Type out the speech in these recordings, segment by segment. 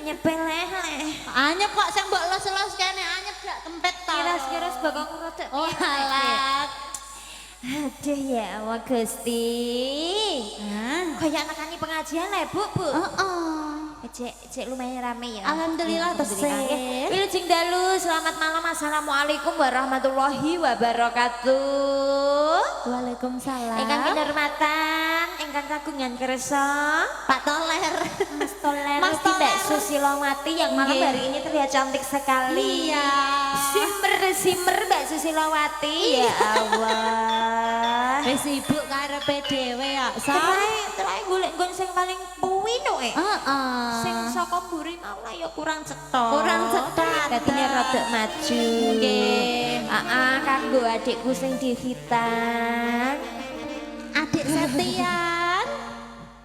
anyep peleh. Anyep kok sing mbok los-los kene anyep gak kempet ta. Kiras-kiras bakal rodok. Oh alah. Aduh ya Allah Gusti. Kayak anak-anak pengajian lah Bu. Heeh. Cek lumayan rame ya. Alhamdulillah tesih. Wilujeng dalu, selamat malam. Assalamualaikum warahmatullahi wabarakatuh. Waalaikumsalam. Ingkang kinurmatan, ingkang kagungan kersa, Pak Toler. Mas Toler, Mas Toler. Mbak Susilowati yang malam hari ini terlihat cantik sekali. Iya. Simmer Mbak Susilowati. Ya Allah. Wis sibuk karepe dhewe ya, Sa. Terakhir golek nggon sing paling puwino Heeh. Sing saka mburi mau lah ya kurang cetok. Kurang cetok. Dadine rada maju. Nggih. Kanggo adikku sing dihitan. Adik Setian.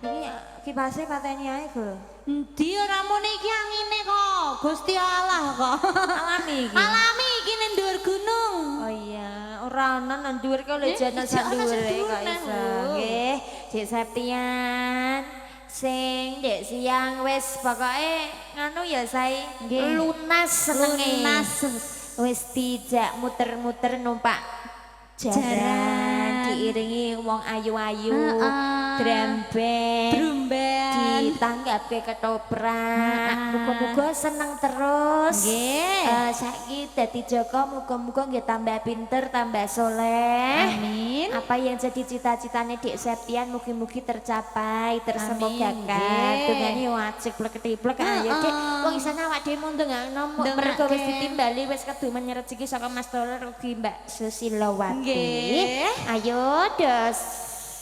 Iki kipase pateni ae, Go. Endi ora muni iki angine kok. Gusti Allah kok. Alami iki. Alami iki ning dhuwur gunung. Oh iya, ora ana nang dhuwur kok lho jane sak dhuwure kok iso. Nggih, Dik Septian. Sing dek siang wis pokoke nganu ya sae lunas senenge. Lunas. Wis dijak muter-muter numpak jaran diiringi wong ayu-ayu drum band ditanggapi ketoprak muga-muga seneng terus Nggih. saiki dadi Joko muga-muga nggih tambah pinter tambah soleh Amin. apa yang jadi cita-citane Dik Septian mugi-mugi tercapai tersemogakan Nggih. dungane wajib plek-plek ayo Dik wong isane awak dhewe mung ndongakno mergo wis ditimbali wis kedumen rezeki saka Mas Toler ugi Mbak Susilowati. Nggih. Ayo dos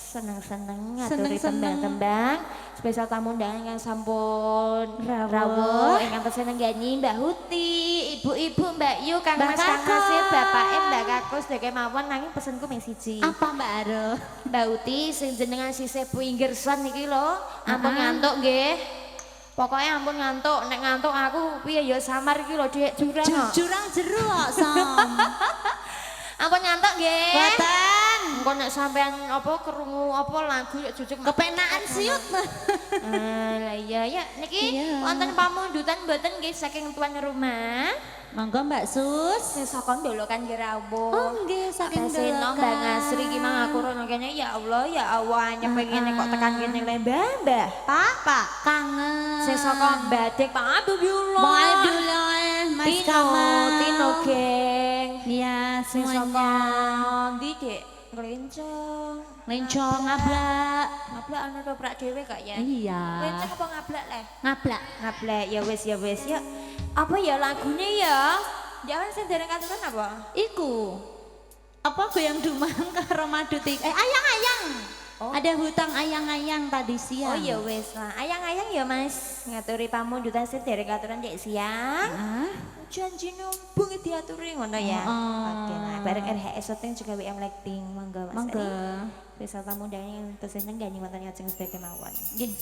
seneng-seneng ngaturi Seneng-seneng. tembang-tembang spesial tamu undangan yang sampun rawuh ingkang tesih nenggani Mbak Huti, ibu-ibu Mbak Yu, Kang Mbak Mas, Kang Kakos. Hasil, Bapak Mbak Kakos, deke mawon nanging pesenku mung siji. Apa Mbak Aro? Mbak Huti sing jenengan sisih Puinggersan iki lho, ampun ngantuk nggih. Pokoknya ampun ngantuk, nek ngantuk aku piye ya samar iki lho Dik jurang. Jurang jeru kok, Som. Ampun ngantuk nggih. Boten. Engko nek sampean apa krungu apa lagu ya jujuk Kepenaan siut. Lah iya ya niki Iya. wonten pamundutan mboten nggih saking tuan rumah. Monggo Mbak Sus. Sing saka Ndolokan nggih rawuh. Oh nggih saking Seno Mbak Ngasri ki mang aku rono kene ya Allah anyep ngene kok tekan kene le Mbah. Pak kangen. Sing saka Mbadek Pak Abdullah. Bye dulu Mas Tino, Kamal. Tino geng. Iya Sing saka semuanya. ndi Dik? Nglencong. Lencong ngablak. Ngablak ana toprak dhewe kok ya. Iya. Nglencong apa ngablak le? Ngablak. Ngablak ya wis ya. Apa ya lagune ya? Jangan sing dereng katuran apa? Iku. Apa goyang dumang karo madu tik. Ayang-ayang. Oh. Ada hutang ayang-ayang tadi siang. Oh ya wis lah. Ayang-ayang ya Mas. Ngaturi pamundutan sing dereng katuran dek siang. Ah. Janji numpung diaturi ngono ya. Oh. Oke nah bareng RHS Shooting juga WM Lighting monggo Mas. Monggo. Bisa tamu undangan yang terseneng nyanyi wonten ngajeng sedaya kemawon. Nggih.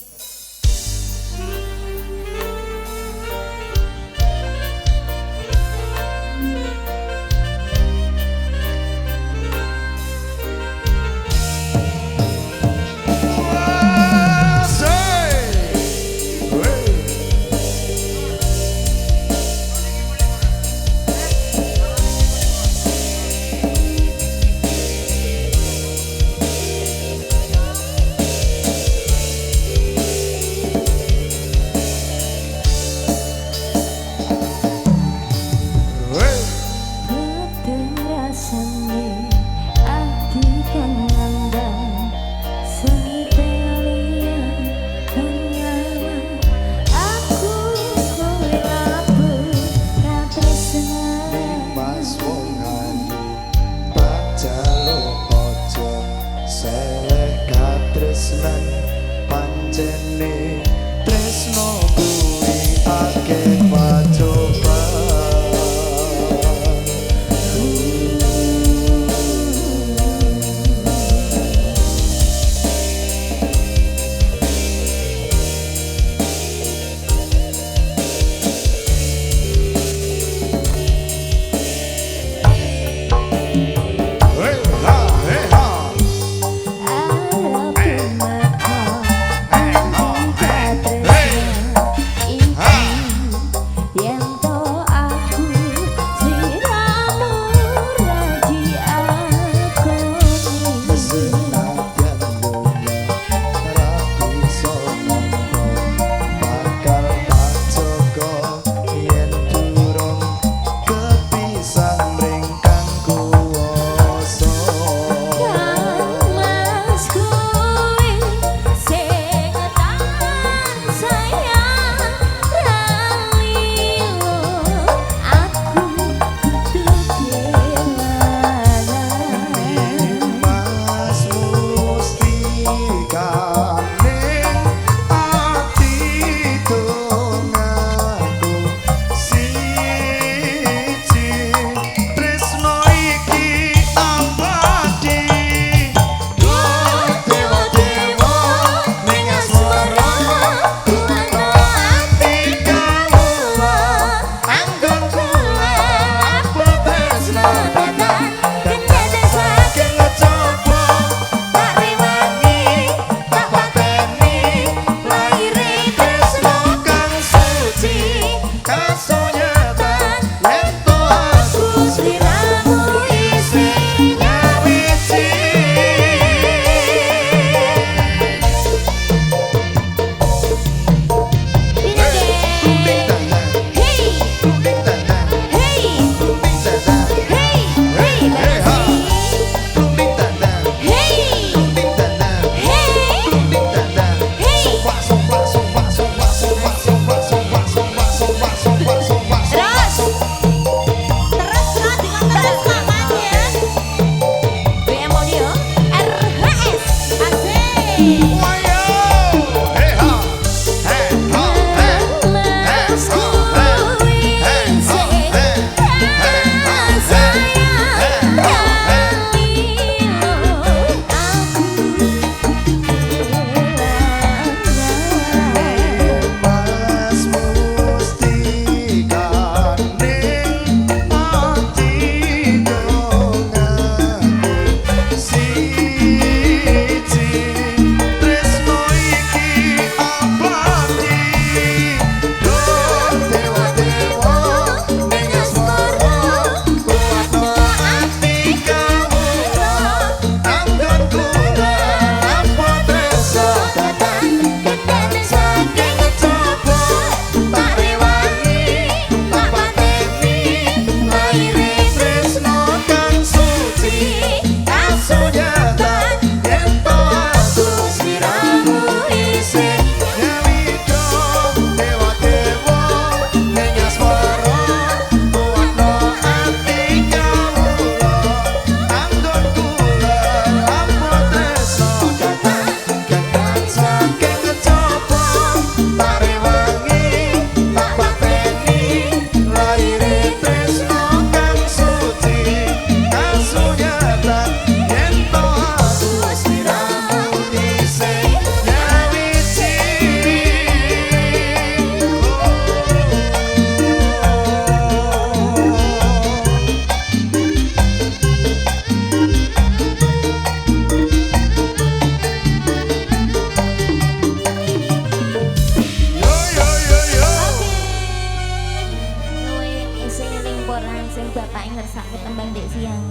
Pak ngersake tembang Dek Siang.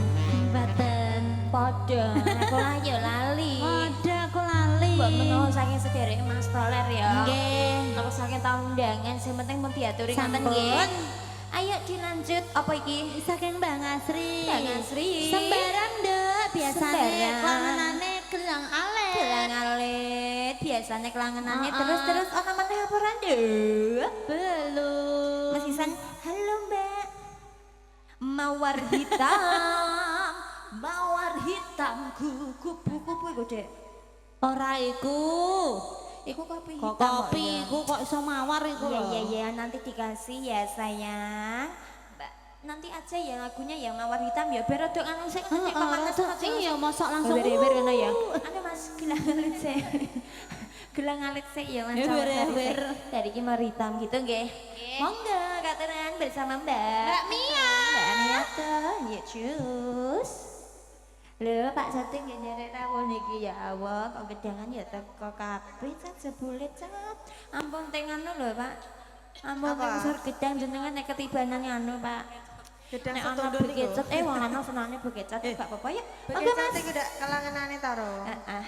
Baten. Padha, aku lah ya lali. Ada aku lali. Mbak menawa saking sederek Mas Toler ya. Nggih. Aku saking tamu undangan, sing penting mun diaturi ngoten Sampun. nggih. Ayo dilanjut apa iki? Saking Bang Asri. Bang Asri. Sembarang dek biasane Sembarang. klangenane gelang alit. Gelang alit, biasanya kelangenannya Oh, terus ana maneh apa ora, Nduk? Belum. Mas Isan, halo Mbak. Mawar hitam, mawar hitamku, kupu-kupu iku, Dek. Ora iku. Iku kopi Kok hitam. kopi iku kok iso mawar iku Iya lho. iya iya, nanti dikasih ya sayang. Mbak, nanti aja ya lagunya ya mawar hitam ya. Biar rada anu sik nanti pemanas aja. Iya, mosok langsung. Ber ngono ya. Anu Mas, gelang alit sik. Gelang alit sik ya Mas. Ber. Dari ki mawar hitam gitu nggih. Monggo katenan bersama Mbak Mia. Mbak Mia tuh, ya cus. Lho Pak Sati nggih nyerek rawuh niki ya Allah, kok gedangan ya teko kabeh cat jebule cat. Ampun teng anu lho Pak. Ampun teng sor gedang jenengan nek ketibanan anu Pak. Gedang Nek ana setunduk niku. bekecet wong lanang senane bekecet gak apa-apa ya. Monggo Begitu Mas. cantik udah kalanganane taro. Heeh.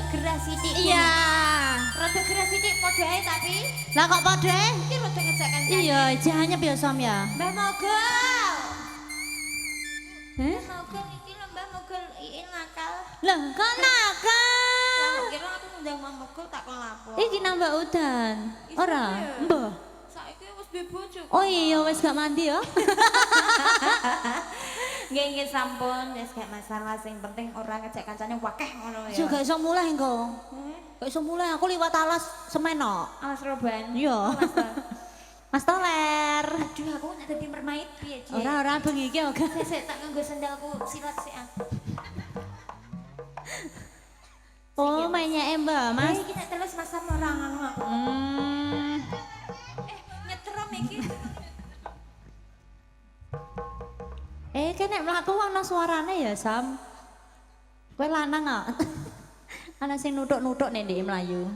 gerah sithik. Iya. Rada gerah sithik padha ae tapi Lah kok padha? iki rada ngejak kancane. Iya, jahanya ya Sam ya. Mbah Mogol. Heh? Mbah Mogol iki lho Mbah Mogol iin nakal. Lah, kok nakal? Lah kira aku ngundang Mbah Mogol tak kelapor. Iki nambah udan. Ora? Mbah. Saiki wis duwe bojo. Oh iya, wis gak mandi ya. Nggih sampun, wis gak masalah sing penting ora ngejak kancane wakeh ngono ya. Juga iso mulai engko. Gak iso mulai aku liwat alas semen kok. Alas roban. Iya. Mas Tol. Mas Toler. Aduh aku nek dadi mermaid piye, Cik? Ora bengi iki oke. Sik tak nganggo sendalku silat sik. Oh, mainnya Mbak, Mas. Iki nek terus Mas Sam ora ngono aku. Nyetrum iki. Nek mlaku ana suarane ya, Sam. Kowe lanang kok. Ana sing nutuk-nutuk nek ndek mlayu.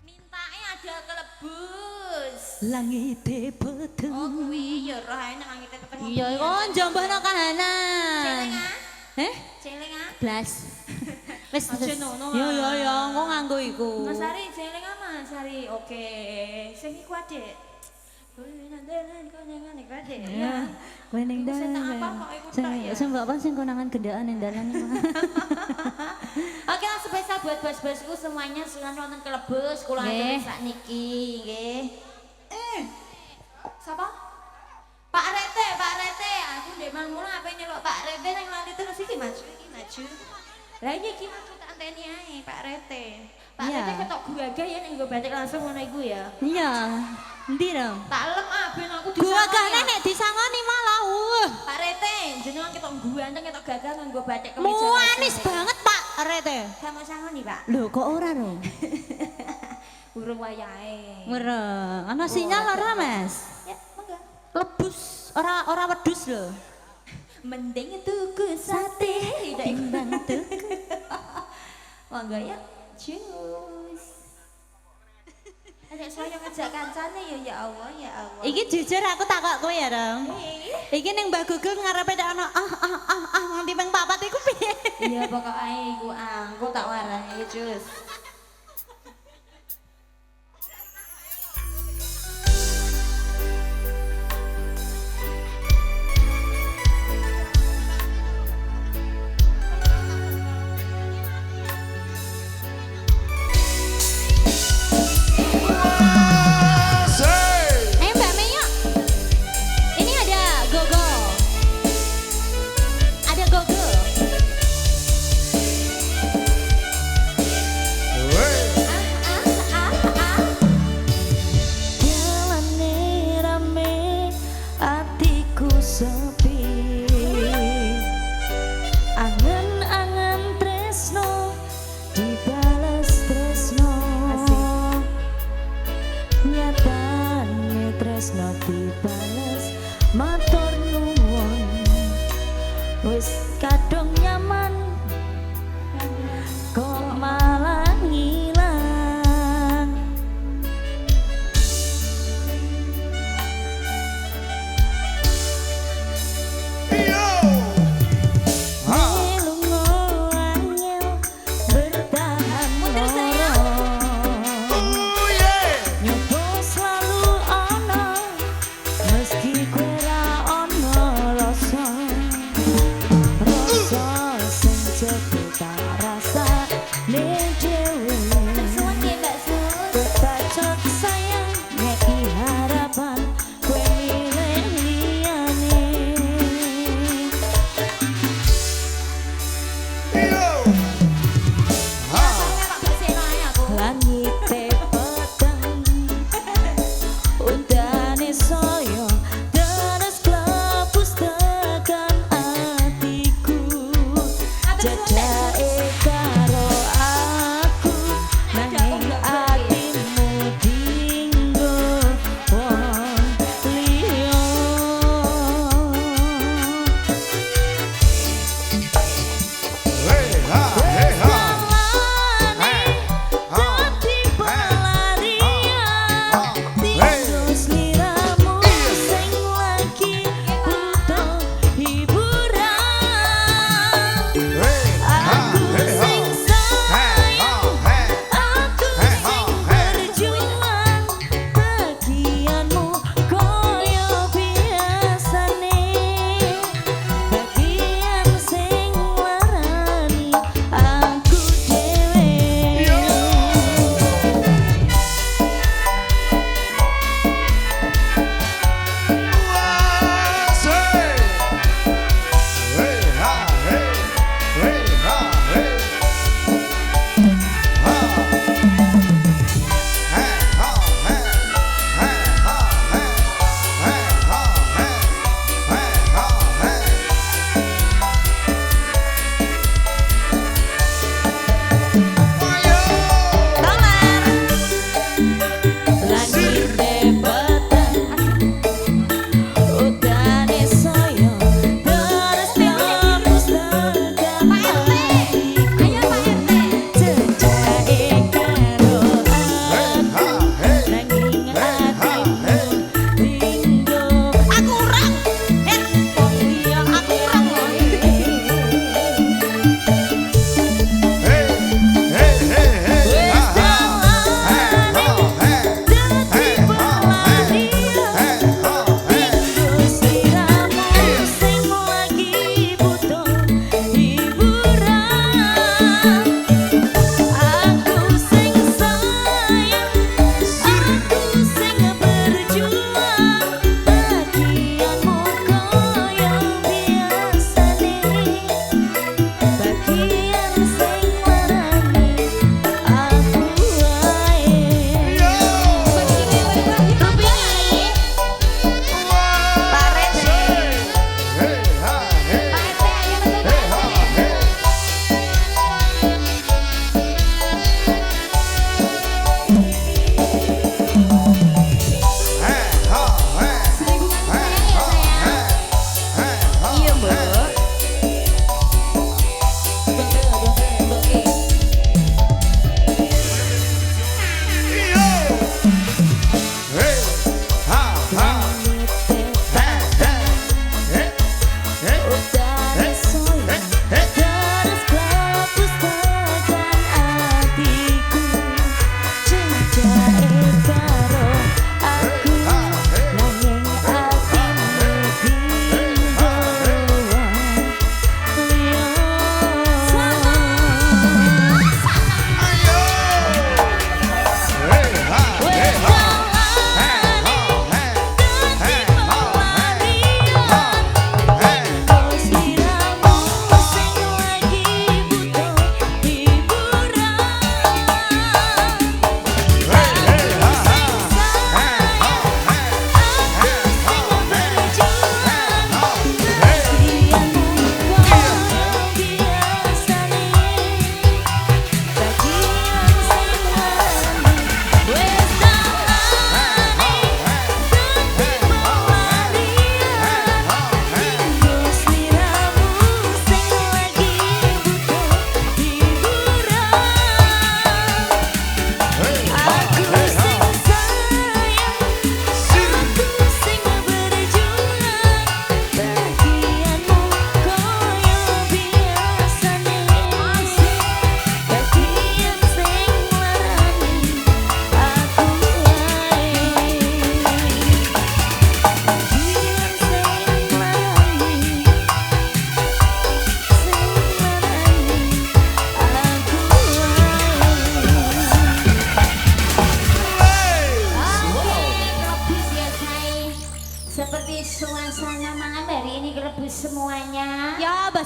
Mintake ada kelebus. Langite peteng. Oh kuwi ya roh ae nek angite peteng. Iya, kok njambana kahanan. Celeng ah. Heh? Celeng ah. Blas. Wis. Aja nono, Yo Mas. yo yo, engko nganggo iku. Mas Ari celeng ah Mas Ari. Oke. Sing iku adek. Kuwi kau jangan nek adek. Ya. Kowe ning Iku sing tak dalan. apal kok iku tak ya. Sing mbok apa sing konangan gendaan ning dalan iki. Oke lah spesial buat bos-bosku semuanya sudah nonton kelebus kula Nggih. aturi sakniki nggih. Sapa? Pak Rete, Pak Rete. Aku ndek mangmula ape nyeluk Pak Rete nang lali terus iki maju, iki maju. Lah iki maju tak anteni ae Pak Rete. Pak Iya. Rete ketok guragah ya ning nggo batik langsung ngono iku ya. Iya. Endi dong? Tak lem ben aku Guragane nek disangoni malah Pak Rete, jenengan ketok ganteng ketok gagah nggo batik kemeja. Muanis banget Pak Rete. Kamu sangoni, Pak? Lho kok ora dong? Urung wayahe. Mereng. Ana sinyal ora, Mas? Ya, monggo. Lebus, ora wedhus lho. Mending tuku sate timbang tuku. Monggo ya, jus. Ada saya ngejak kancane ya Allah ya Allah. Iki jujur aku takok kowe ya, Dong. Eh, Iki ning Mbak Gugul ngarepe dak ana nganti ping 4 iku piye? iya pokoknya iku aku tak warai jus. Mbak Meyo. Ini ada gogo. Ada gogo. Jalane rame, atiku sepi. Angen-angen tresno, dibales tresno. Nyatane tresno dibales, matur nuwun. Wis kadung nyaman, kok malah ngilang. Lunga angel bertahan loro. Nyoba selalu ana, meski kowe ra ana rasa. Rasa sing jebul tak rasa ning dhewe. Tersuwun nggih Mbak Sus. Kebacok sayang ngeki harapan kowe milih liyane. Saya tak bersihno ae aku. Langite peteng, undane saya terus klepus tekan atiku. Jejake karo aku, nanging atimu dinggo wong liya. Dadi pelarian, tinggal sliramu sing lagi butuh hiburan. Aku sing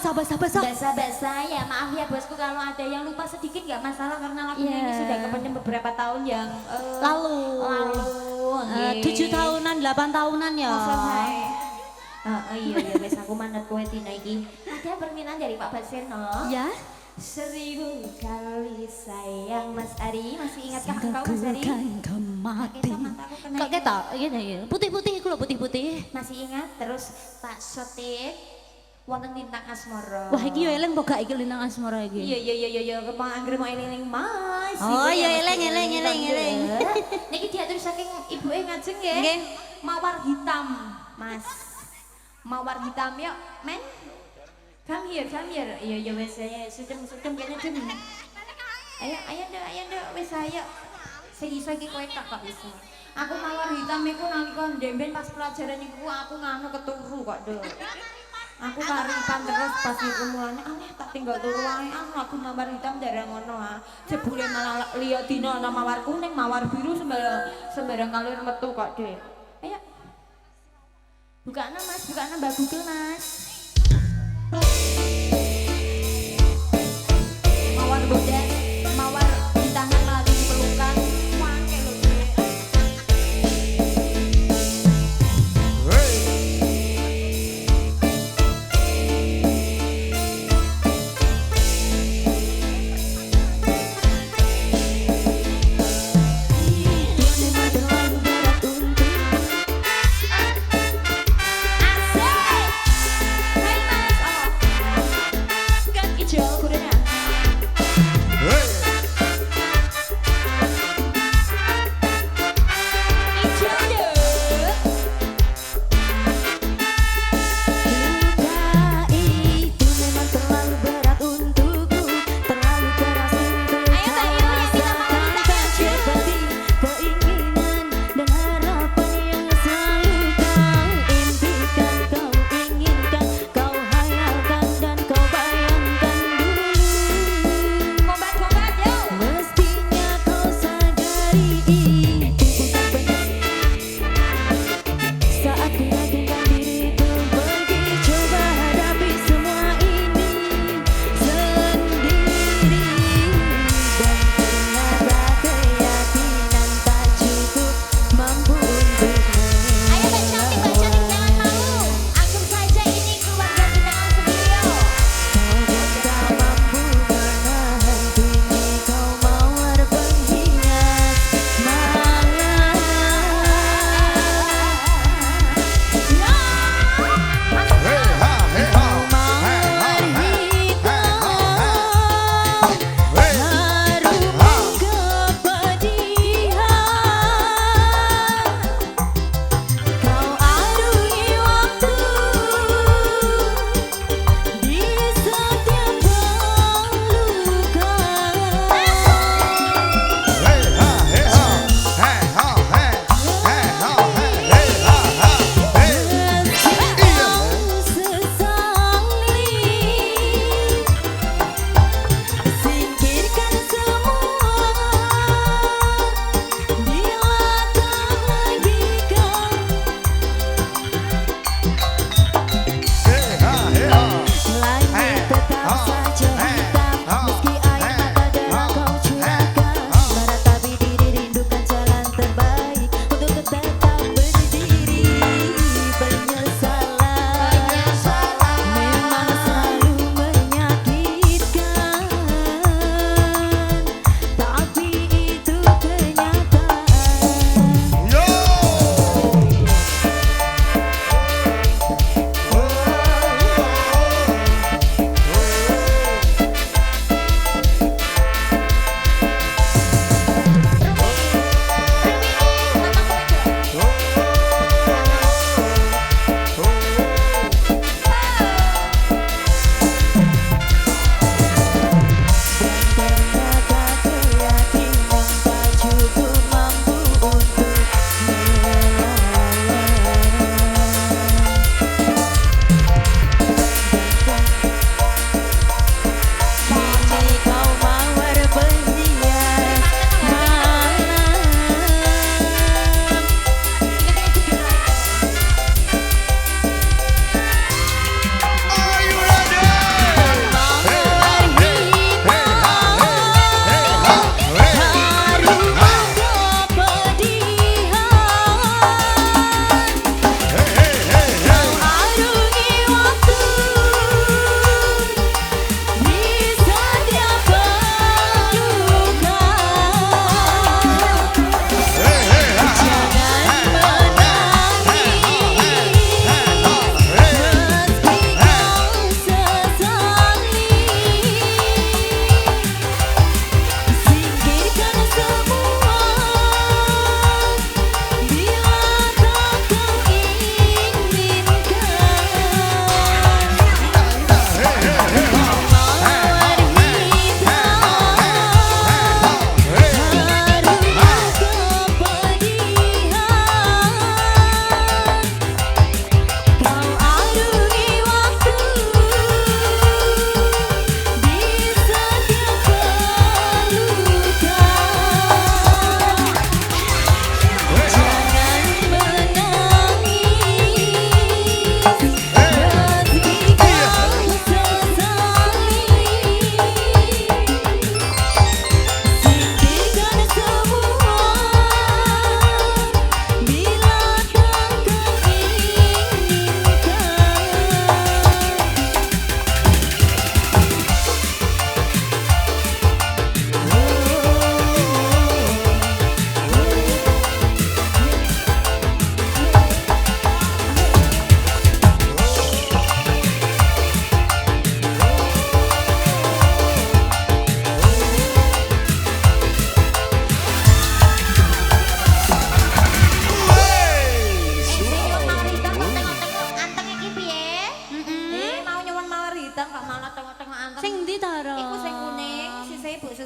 Basah-basah ya, maaf ya bosku kalau ada yang lupa sedikit nggak masalah karena lagunya ini Iya. sudah kependem beberapa tahun yang Lalu. lalu. 7 tahunan, 8 tahunan ya. Iya iya wes aku manut kowe Tina iki. Ada permintaan dari Pak Baseno. Ya. 1000 kali sayang Mas Ari, masih ingatkah engkau Mas Ari? Kau mati. Pakai sama mataku kena Kok ketok? Gini, putih-putih iku lho, putih-putih. masih ingat terus tak sotik wonten tintang asmara. Wah, iki yo eling kok gak iki Lintang Asmara iki. Iya kepang anggere mau eling Mas. Oh, Ibu iya, ya, eling, Mas, eling, eling, tangga. eling. Niki diatur saking ibuke ngajeng nggih. Nggih. Mawar hitam, Mas. Mawar hitam yuk, men. Come here. Iya wes saya sudem kene dem. Ayo deh, wes ayo. Sing iso iki kowe tak kok bisa. Aku mawar hitam iku nalika ndemben pas pelajaran iku aku nganu keturu kok, Dok. Aku karipan terus pas iku mulane aneh tak tinggal turu wae aku mawar hitam jarang ngono ah. Jebule malah liya dina ana mawar kuning, mawar biru sembarang kalir metu kok, Dek. Ayo. Bukana Mas, bukana Mbak Google, Mas. Mawar bodas, mawar di tangan lagi dipelukan. Wangke lho, Dek.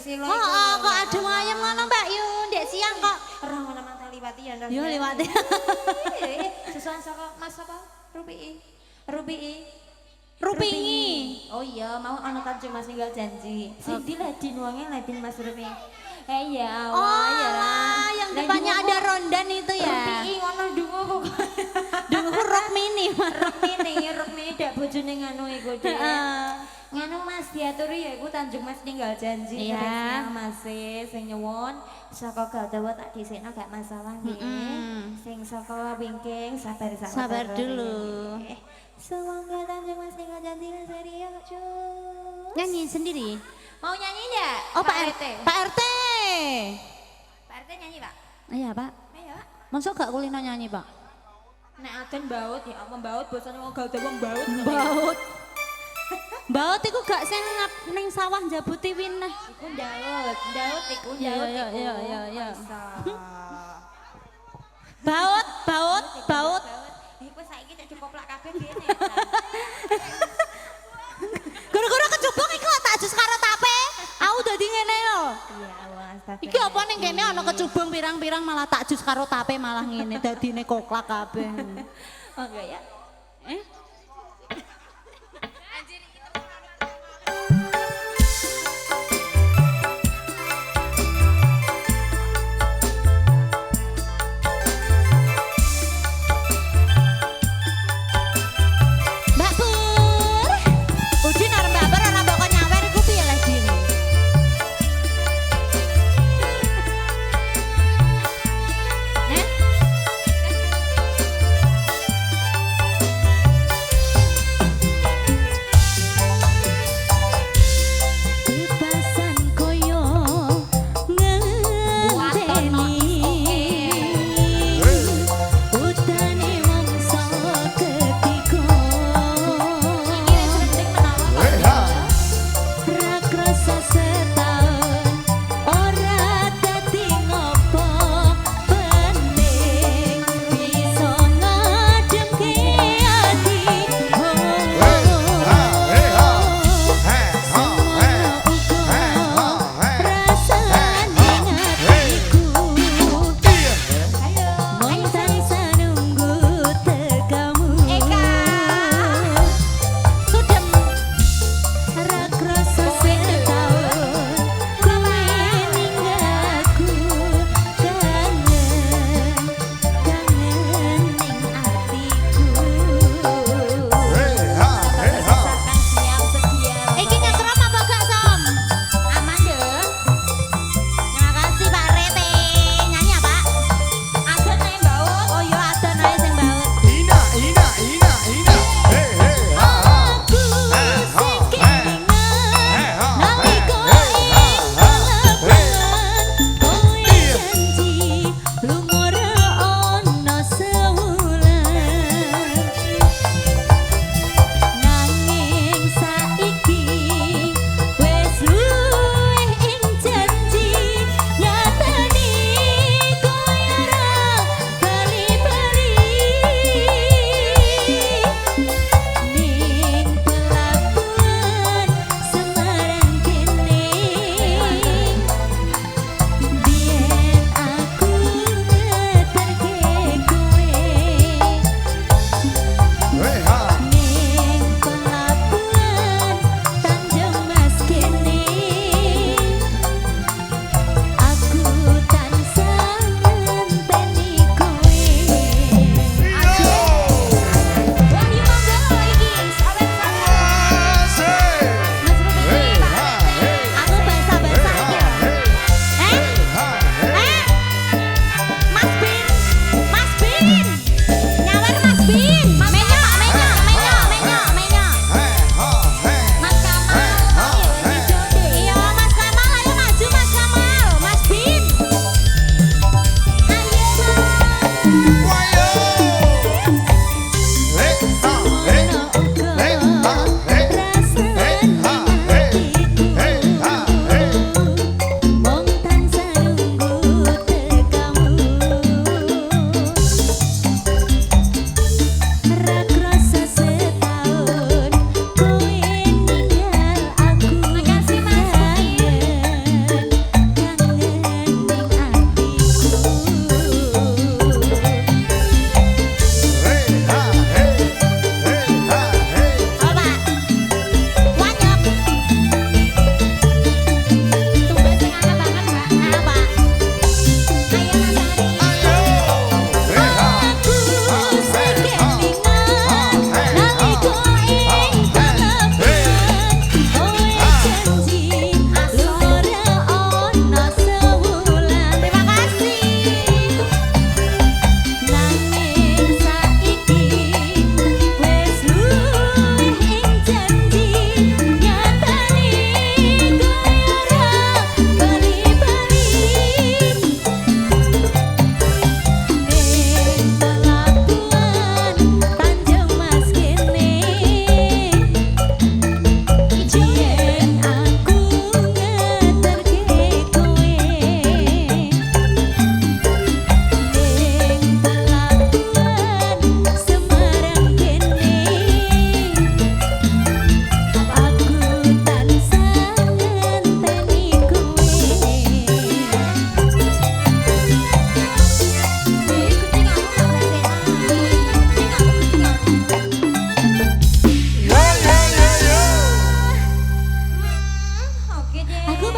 silo Oh, kok adu ayam ngono Mbak Yu, ndek siang kok. Ora ngono mang liwati ya. Yo liwati. Susuan saka Mas apa? Rupi. Rupingi. Oh iya, mau ana Kanjeng Mas ninggal janji. Sing diladin wonge ladin Mas Rupi. Ya Oh, ya. yang depannya ada rondan itu ya. Rupi ngono dungo kok. Dungu rok mini. Ruk mini dak bojone nganu iku Dek. Nganu Mas diaturi ya iku Tanjung Mas ninggal janji. Iya. Mas sing nyuwun saka Galdawa tak dhisikno gak masalah nggih. Sing saka wingking sabar. Sabar dulu. Semoga Tanjung Mas ninggal janji serius Nyanyi sendiri. Mau nyanyi enggak? Oh Pak RT. Pak RT. Pak RT nyanyi Pak? Iya Pak. Ayo Pak. Masuk gak kulino nyanyi Pak? Nek aden baut ya apa baut bosane wong Galdawa baut. Baut. Baut iku gak sing ning sawah njabuti wineh. Iku daud iku Iya, daud iya, iku. iya, iya, iya. Bisa. Baut. Iku saiki cek dikoplak kabeh kene. Gara-gara kecubung iku tak jus karo tape. Aku dadi ngene yo. Iya Allah astagfirullah. Iki apa ning kene ana kecubung pirang-pirang malah tak jus karo tape malah ngene dadine koklak kabeh. Oh enggak ya? Eh? Mbak Pur, Udin arep Mbak Pur ora mbok nyawer iku piye lah Din? Eh?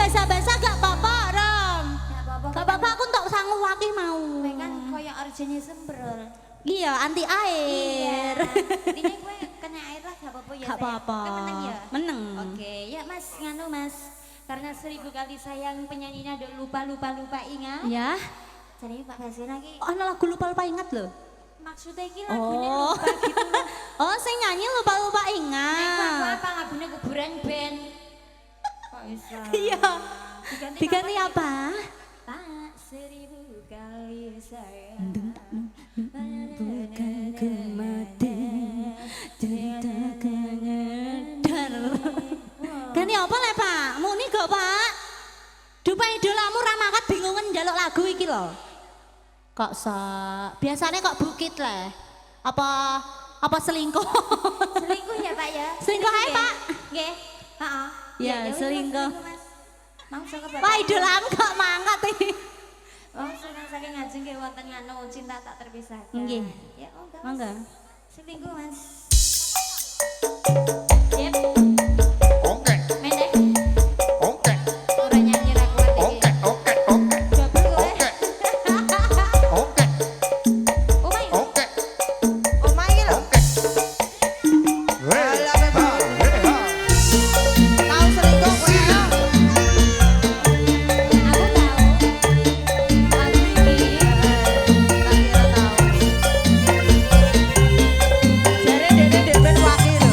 basa-basa gak apa-apa, Ram. Gak apa-apa. Gak apa-apa aku entuk sangu waki mau. Kowe kan koyo arjane sembrol. Iya, anti air. Ini gue kena air lah gak apa-apa ya. Gak sayang? apa-apa. Kowe menang ya? Menang. Oke, ya Mas, nganu Mas. Karena 1000 kali sayang penyanyinya ada lupa ingat. Ya. Jadi Pak Basir lagi Ana lagu lupa-lupa ingat loh. maksudnya iki lagune Oh. lupa gitu loh. Oh, sing nyanyi lupa-lupa Nek ingat. apa lagune kuburan band. Kok bisa? Iya. Diganti apa? Tak 1000 kali sayang. Bukan kematian, dar. Ganti apa le Pak? Muni gak Pak? Dupa idolamu ramakat bingungan njaluk lagu iki lho. Kok biasanya kok bukit le? Apa selingkuh? Selingkuh ya Pak ya? Selingkuh ae, Pak. Nggih. Heeh. Ya, wis, Mas, selingkuh. Mas. Mangsa ke Bapak. Pak idolamu kok mangkat iki. Oh, senang saking ngajeng ke wonten nganu cinta tak terpisahkan. Nggih. Ya, oh, enggak. Mangga. Selingkuh, Mas. Yep. Oke, Mendek. oke, Ora nyanyi ra kuat iki. oke, oke, oke, Double kowe. oke, oke, Oh my. oke, Omah iki lho. oke. Hei, ha, hei, ha. Tahu selingkuh kowe ya. Aku tahu. Lagu iki Tak kira tahu. Jare dene ndek ben waki lho.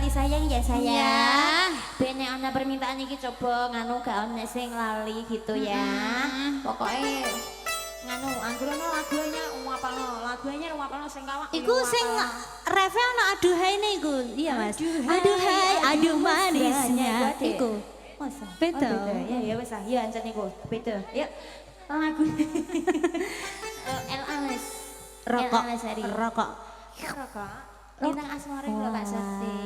kasih sayang ya sayang. Ya. Ben nek ana permintaan iki coba nganu gak ono sing lali gitu ya. Pokoknya nganu anggrono lagunya sing kawak. Iku sing refe ana aduhaine iku. Iya Mas. Aduhai, aduh manisnya. Iku. Masa? Beda. Oh, beda. Ya wis ah, ya ancen iku. Beda. Yuk. Lagu. LAS. Rokok. LAS hari. Rokok. Rokok. Bintang asmara lho Pak Sakti.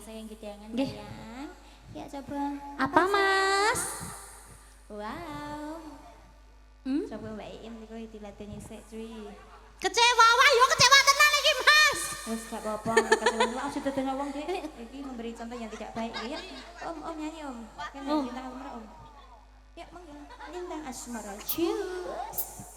Sayang gidangan Nggih. sayang. Ya coba. Apa Mas? Wow. Hmm? Coba Mbak Iim niku dilatih sik cuy. Kecewa, wah yo kecewa tenan iki Mas. Wes gak apa-apa, kecewa aku sudah dengar wong Dek. Iki memberi contoh yang tidak baik ya. Om nyanyi Om. Kan bintang asmara Om. Ya monggo. Bintang asmara. Cheers.